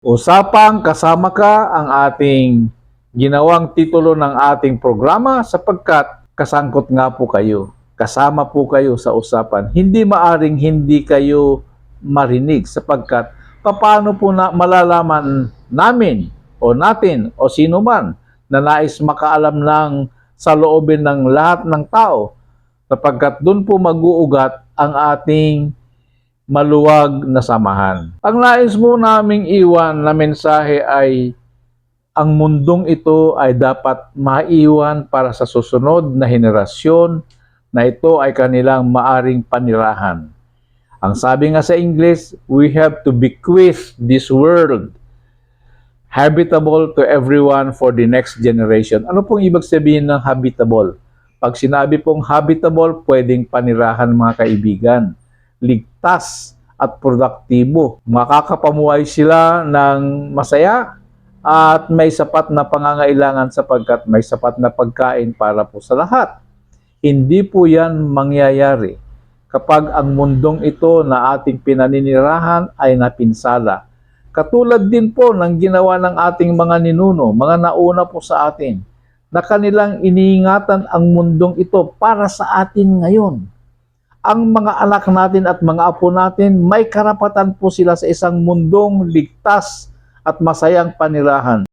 Usapang kasama ka ang ating ginawang titulo ng ating programa sapagkat kasangkot nga po kayo. Kasama po kayo sa usapan. Hindi maaring hindi kayo marinig sapagkat paano po na malalaman namin o natin o sino man na nais makaalam ng sa loobin ng lahat ng tao sapagkat doon po mag-uugat ang ating maluwag na samahan. Ang nais mo naming iwan na mensahe ay ang mundong ito ay dapat maiwan para sa susunod na henerasyon na ito ay kanilang maaring panirahan. Ang sabi nga sa English, we have to bequeath this world habitable to everyone for the next generation. Ano pong ibig sabihin ng habitable? Pag sinabi pong habitable, pwedeng panirahan mga kaibigan. Ligtas at produktibo. Makakapamuhay sila ng masaya at may sapat na pangangailangan sapagkat may sapat na pagkain para po sa lahat. Hindi po yan mangyayari kapag ang mundong ito na ating pinaninirahan ay napinsala. Katulad din po ng ginawa ng ating mga ninuno, mga nauna po sa atin, na kanilang iniingatan ang mundong ito para sa atin ngayon. Ang mga anak natin at mga apo natin, may karapatan po sila sa isang mundong ligtas at masayang panirahan.